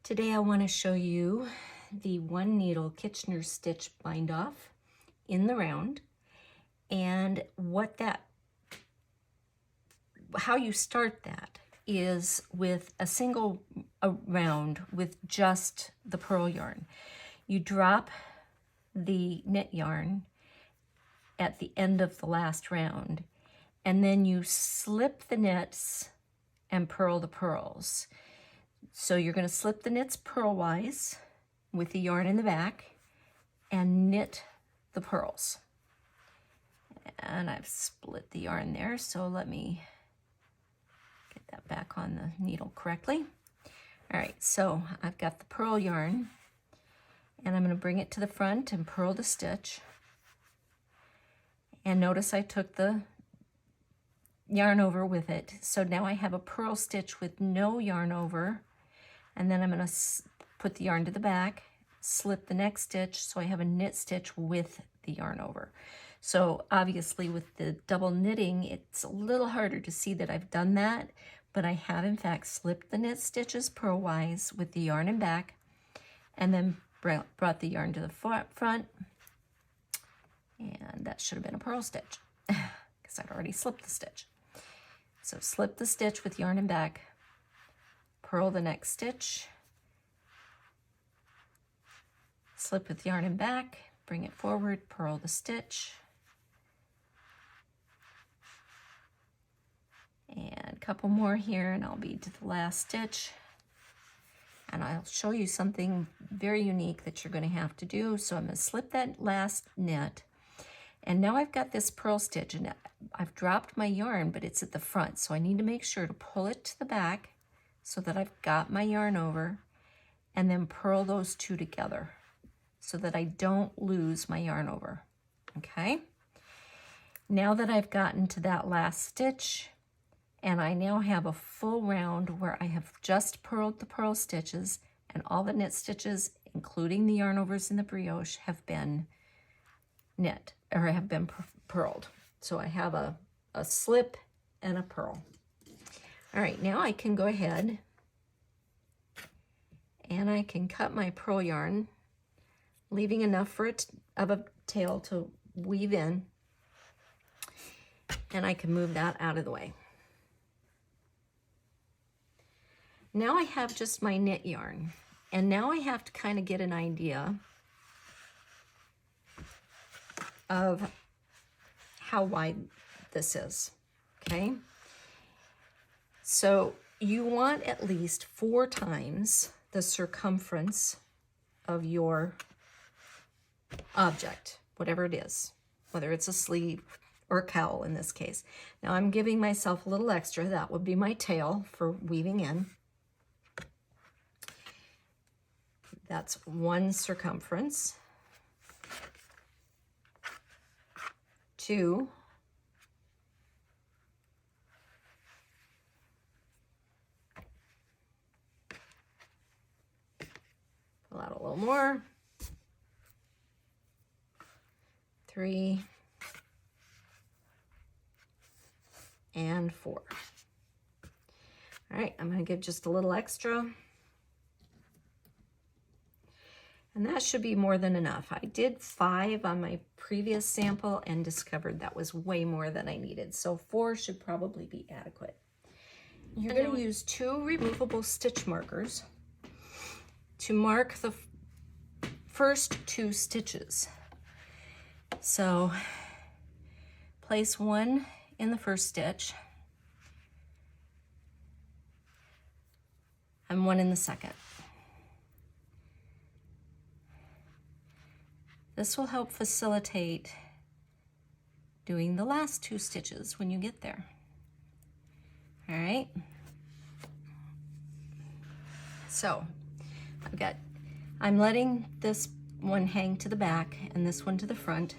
Today I want to show you the one needle Kitchener stitch bind off in the round, and how you start that is with a single round with just the purl yarn. You drop the knit yarn at the end of the last round, and then you slip the knits and purl the purls. So you're going to slip the knits purlwise with the yarn in the back and knit the purls. And I've split the yarn there, so let me get that back on the needle correctly. All right, so I've got the purl yarn, and I'm going to bring it to the front and purl the stitch. And notice I took the yarn over with it. So now I have a purl stitch with no yarn over. And then I'm going to put the yarn to the back, slip the next stitch, so I have a knit stitch with the yarn over. So obviously with the double knitting, it's a little harder to see that I've done that, but I have in fact slipped the knit stitches purlwise with the yarn in back, and then brought the yarn to the front, and that should have been a purl stitch because I'd already slipped the stitch. So slip the stitch with yarn in back, purl the next stitch, slip with yarn in back, bring it forward, purl the stitch, and a couple more here, and I'll be to the last stitch. And I'll show you something very unique that you're going to have to do. So I'm going to slip that last knit, and now I've got this purl stitch, and I've dropped my yarn, but it's at the front, so I need to make sure to pull it to the back so that I've got my yarn over, and then purl those two together so that I don't lose my yarn over, okay? Now that I've gotten to that last stitch, and I now have a full round where I have just purled the purl stitches, and all the knit stitches, including the yarn overs and the brioche, have been knit, or have been purled. So I have a slip and a purl. All right, now I can go ahead and I can cut my purl yarn, leaving enough for it of a tail to weave in, and I can move that out of the way. Now I have just my knit yarn, and now I have to kind of get an idea of how wide this is, okay? So you want at least 4 times the circumference of your object, whatever it is, whether it's a sleeve or a cowl in this case. Now I'm giving myself a little extra. That would be my tail for weaving in. That's 1 circumference. 2. Pull out a little more. 3. And 4. All right, I'm going to give just a little extra. And that should be more than enough. I did 5 on my previous sample and discovered that was way more than I needed. So 4 should probably be adequate. You're going to use 2 removable stitch markers to mark the first 2 stitches. So place 1 in the first stitch and 1 in the second. This will help facilitate doing the last 2 stitches when you get there. All right. So I'm letting this one hang to the back and this one to the front,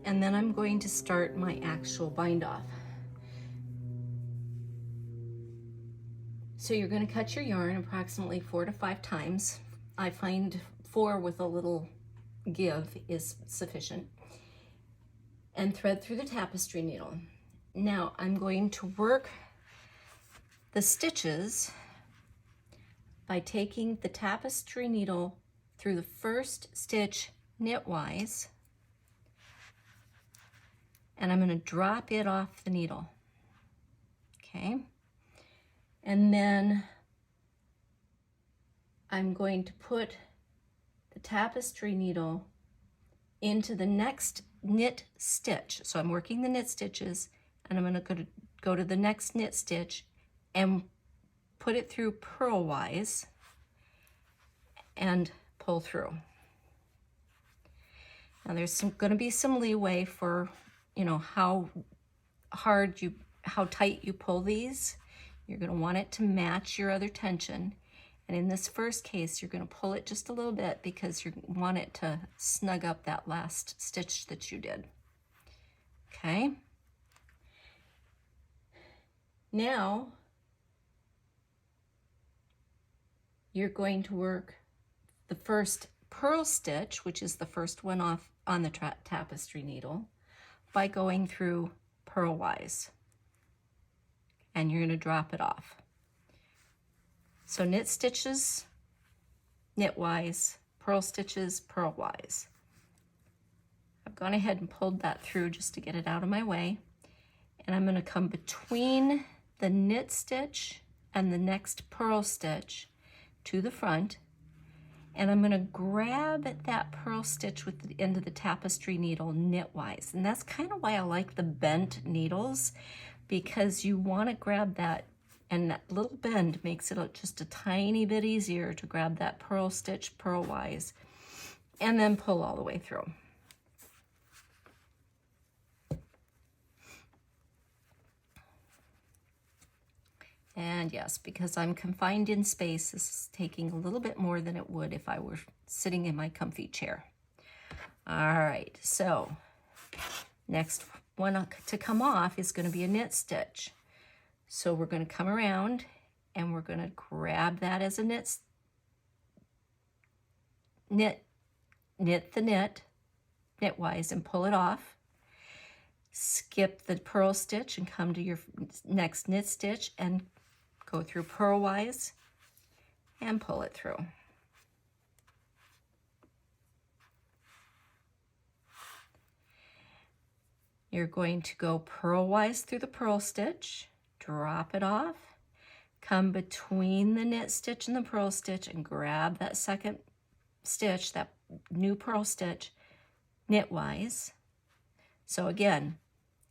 and then I'm going to start my actual bind off. So you're going to cut your yarn approximately 4 to 5 times. I find 4 with a little give is sufficient, and thread through the tapestry needle. Now I'm going to work the stitches by taking the tapestry needle through the first stitch knitwise, and I'm going to drop it off the needle. Okay, and then I'm going to put the tapestry needle into the next knit stitch. So I'm working the knit stitches, and I'm going to go to the next knit stitch and put it through purlwise and pull through. Now there's going to be some leeway for, you know, how tight you pull these. You're going to want it to match your other tension. And in this first case, you're going to pull it just a little bit because you want it to snug up that last stitch that you did. Okay. Now, you're going to work the first purl stitch, which is the first one off on the tapestry needle, by going through purlwise. And you're going to drop it off. So knit stitches, knitwise, purl stitches, purlwise. I've gone ahead and pulled that through just to get it out of my way. And I'm going to come between the knit stitch and the next purl stitch to the front. And I'm going to grab that purl stitch with the end of the tapestry needle knitwise. And that's kind of why I like the bent needles, because you want to grab that, and that little bend makes it just a tiny bit easier to grab that purl stitch purlwise and then pull all the way through. And yes, because I'm confined in space, this is taking a little bit more than it would if I were sitting in my comfy chair. All right, so next one to come off is going to be a knit stitch. So we're going to come around and we're going to grab that as a knit knitwise and pull it off. Skip the purl stitch and come to your next knit stitch and go through purlwise and pull it through. You're going to go purlwise through the purl stitch, drop it off, come between the knit stitch and the purl stitch and grab that second stitch, that new purl stitch, knitwise. So again,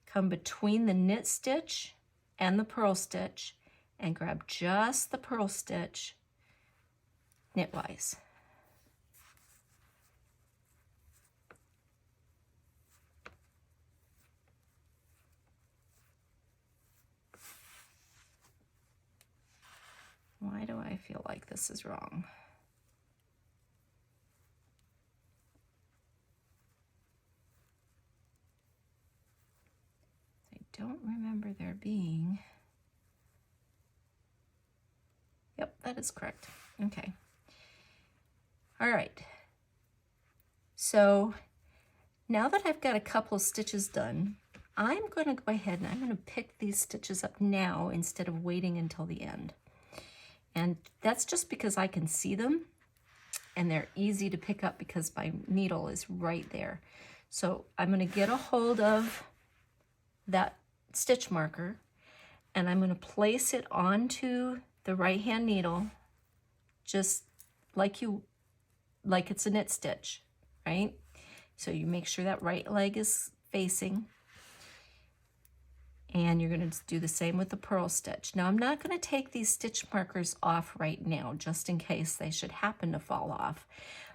come between the knit stitch and the purl stitch and grab just the purl stitch knitwise. Why do I feel like this is wrong? I don't remember there being... Yep, that is correct. Okay. All right. So now that I've got a couple stitches done, I'm going to go ahead and I'm going to pick these stitches up now instead of waiting until the end. And that's just because I can see them and they're easy to pick up because my needle is right there. So I'm going to get a hold of that stitch marker and I'm going to place it onto the right hand needle just like it's a knit stitch, right? So you make sure that right leg is facing. And you're going to do the same with the purl stitch. Now I'm not going to take these stitch markers off right now, just in case they should happen to fall off.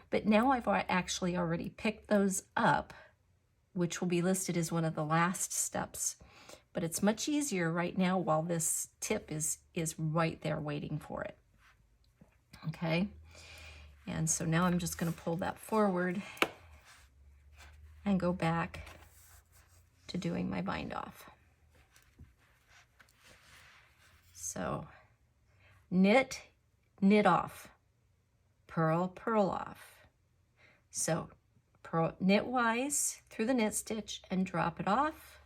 But now I've actually already picked those up, which will be listed as one of the last steps. But it's much easier right now while this tip is right there waiting for it. Okay? And so now I'm just going to pull that forward and go back to doing my bind off. So knit, knit off, purl, purl off. So purl, knitwise through the knit stitch and drop it off,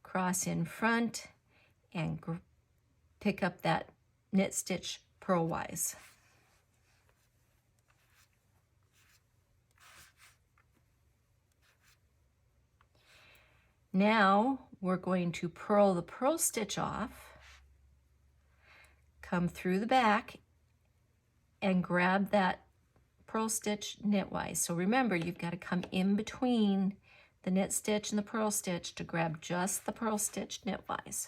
cross in front and pick up that knit stitch purlwise. Now we're going to purl the purl stitch off, come through the back, and grab that purl stitch knitwise. So remember, you've got to come in between the knit stitch and the purl stitch to grab just the purl stitch knitwise.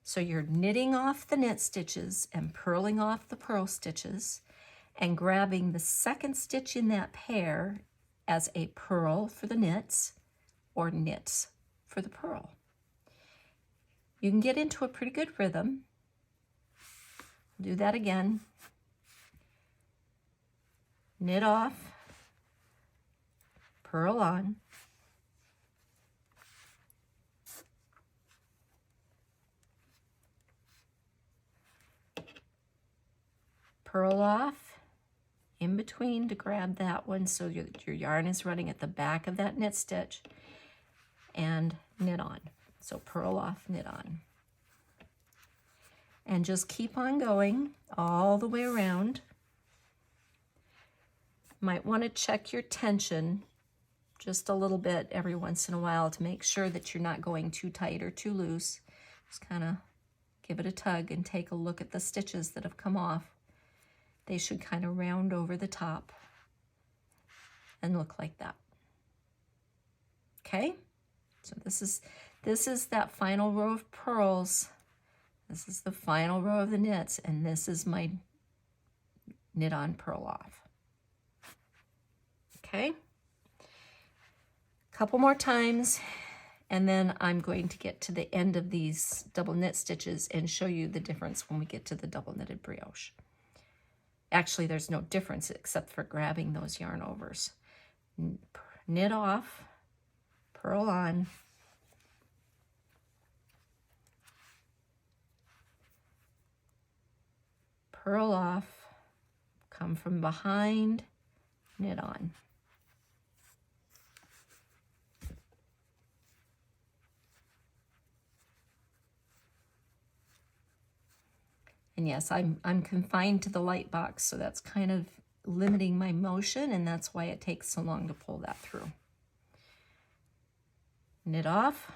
So you're knitting off the knit stitches and purling off the purl stitches and grabbing the second stitch in that pair as a purl for the knits or knits for the purl. You can get into a pretty good rhythm. Do that again. Knit off, purl on, purl off, in between to grab that one so your yarn is running at the back of that knit stitch, and knit on. So purl off, knit on. And just keep on going all the way around. Might want to check your tension just a little bit every once in a while to make sure that you're not going too tight or too loose. Just kind of give it a tug and take a look at the stitches that have come off. They should kind of round over the top and look like that. Okay, so this is that final row of purls. This is the final row of the knits, and this is my knit on, purl off. Okay, a couple more times, and then I'm going to get to the end of these double knit stitches and show you the difference when we get to the double knitted brioche. Actually, there's no difference except for grabbing those yarn overs. Knit off, purl on, purl off, come from behind, knit on. And yes, I'm confined to the light box, so that's kind of limiting my motion, and that's why it takes so long to pull that through. Knit off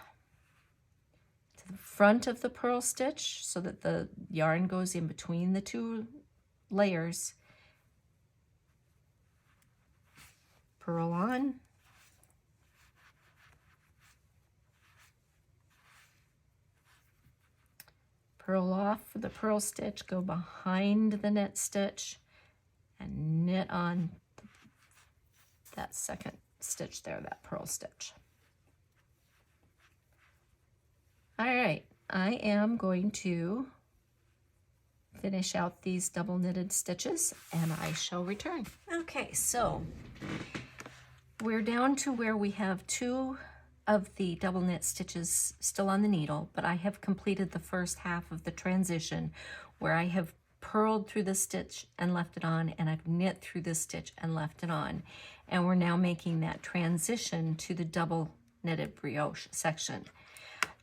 to the front of the purl stitch so that the yarn goes in between the two layers. Purl on. Purl off for the purl stitch, go behind the knit stitch and knit on that second stitch there, that purl stitch. All right, I am going to finish out these double knitted stitches and I shall return. Okay, so we're down to where we have 2 of the double knit stitches still on the needle, but I have completed the first half of the transition where I have purled through the stitch and left it on, and I've knit through the stitch and left it on. And we're now making that transition to the double knitted brioche section.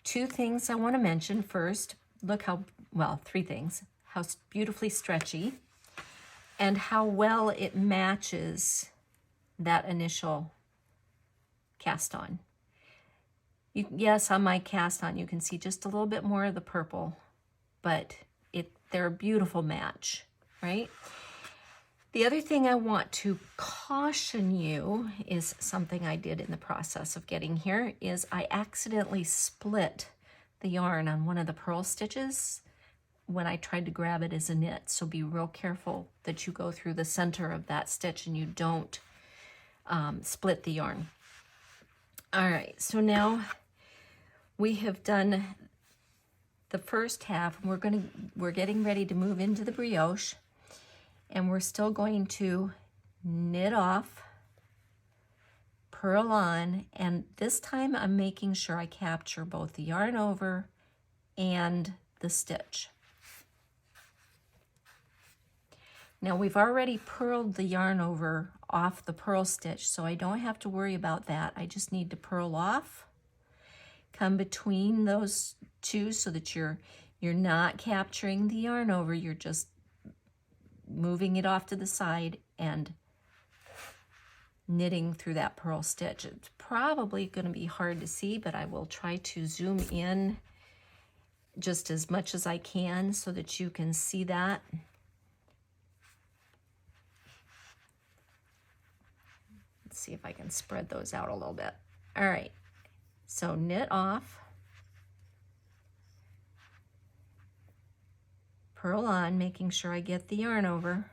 2 things I want to mention first. Look how, well, 3 things. How beautifully stretchy and how well it matches that initial cast on. Yes, on my cast on, you can see just a little bit more of the purple, but they're a beautiful match, right? The other thing I want to caution you is something I did in the process of getting here is I accidentally split the yarn on one of the purl stitches when I tried to grab it as a knit. So be real careful that you go through the center of that stitch and you don't split the yarn. All right, so now we have done the first half, and we're getting ready to move into the brioche, and we're still going to knit off, purl on, and this time I'm making sure I capture both the yarn over and the stitch. Now we've already purled the yarn over off the purl stitch, so I don't have to worry about that. I just need to purl off, come between those 2 so that you're not capturing the yarn over, you're just moving it off to the side and knitting through that purl stitch. It's probably going to be hard to see, but I will try to zoom in just as much as I can so that you can see that. Let's see if I can spread those out a little bit. All right, so knit off, purl on, making sure I get the yarn over.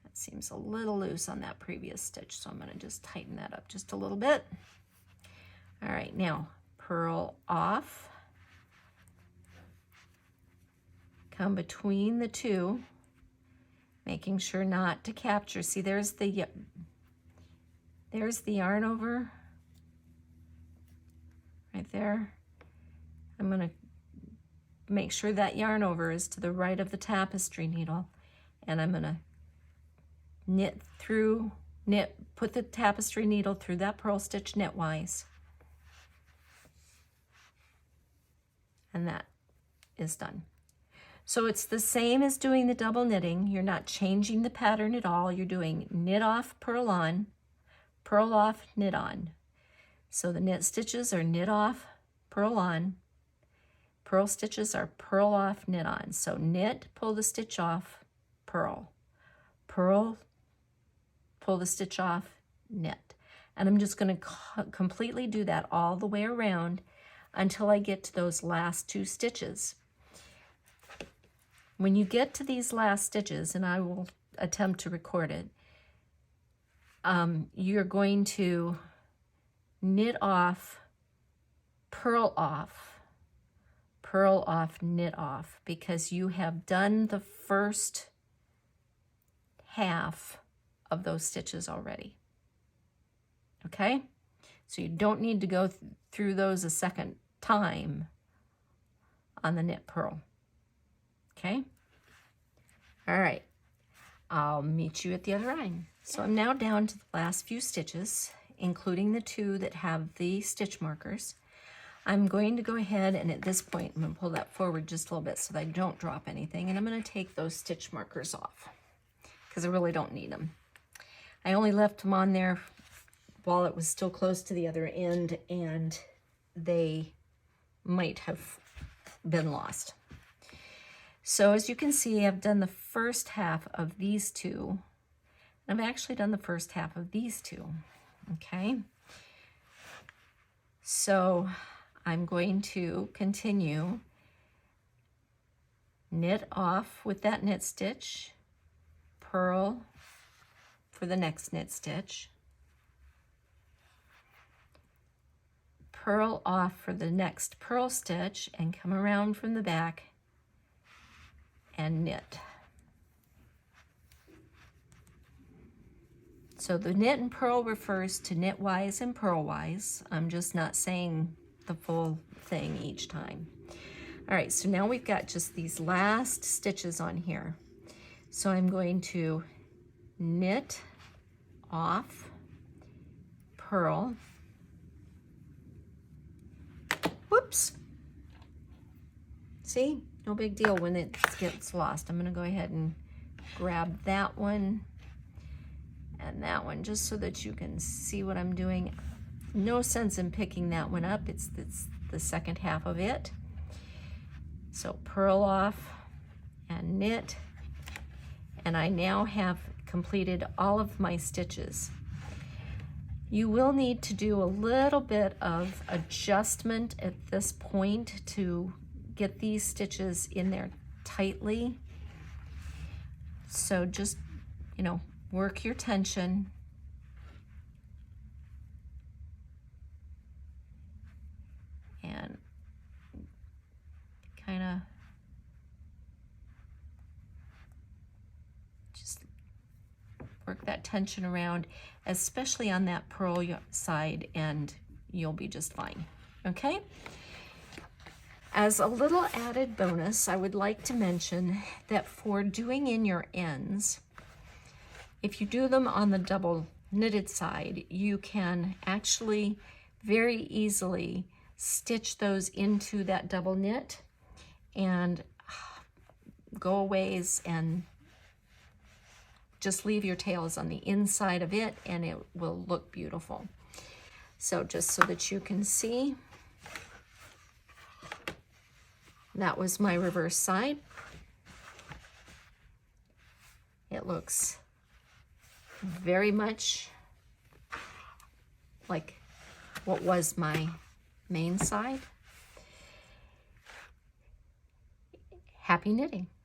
That seems a little loose on that previous stitch, so I'm going to just tighten that up just a little bit. All right, now purl off, come between the two, making sure not to capture. See, there's the yarn over right there. I'm going to make sure that yarn over is to the right of the tapestry needle, and I'm going to put the tapestry needle through that purl stitch knitwise, and that is done. So it's the same as doing the double knitting. You're not changing the pattern at all. You're doing knit off, purl on, purl off, knit on. So the knit stitches are knit off, purl on, purl stitches are purl off, knit on. So knit, pull the stitch off, purl, purl, pull the stitch off, knit. And I'm just going to completely do that all the way around until I get to those last two stitches. When you get to these last stitches, and I will attempt to record it, you're going to knit off, purl off, knit off, because you have done the first half of those stitches already. Okay? So you don't need to go through those a second time on the knit purl. Okay? All right. I'll meet you at the other end. So I'm now down to the last few stitches, including the two that have the stitch markers. I'm going to go ahead, and at this point, I'm going to pull that forward just a little bit so that I don't drop anything, and I'm going to take those stitch markers off because I really don't need them. I only left them on there while it was still close to the other end, and they might have been lost. So as you can see, I've done the first half of these two. I've actually done the first half of these two, okay? So I'm going to continue, knit off with that knit stitch, purl for the next knit stitch, purl off for the next purl stitch, and come around from the back and knit. So the knit and purl refers to knitwise and purlwise. I'm just not saying the full thing each time. All right, so now we've got just these last stitches on here. So I'm going to knit off, purl, whoops, see? No big deal when it gets lost. I'm going to go ahead and grab that one and that one just so that you can see what I'm doing. No sense in picking that one up. It's the second half of it. So purl off and knit. And I now have completed all of my stitches. You will need to do a little bit of adjustment at this point to get these stitches in there tightly. So just, you know, work your tension. And kind of just work that tension around, especially on that purl side, and you'll be just fine, okay? As a little added bonus, I would like to mention that for doing in your ends, if you do them on the double knitted side, you can actually very easily stitch those into that double knit and go a ways and just leave your tails on the inside of it and it will look beautiful. So just so that you can see, that was my reverse side. It looks very much like what was my main side. Happy knitting.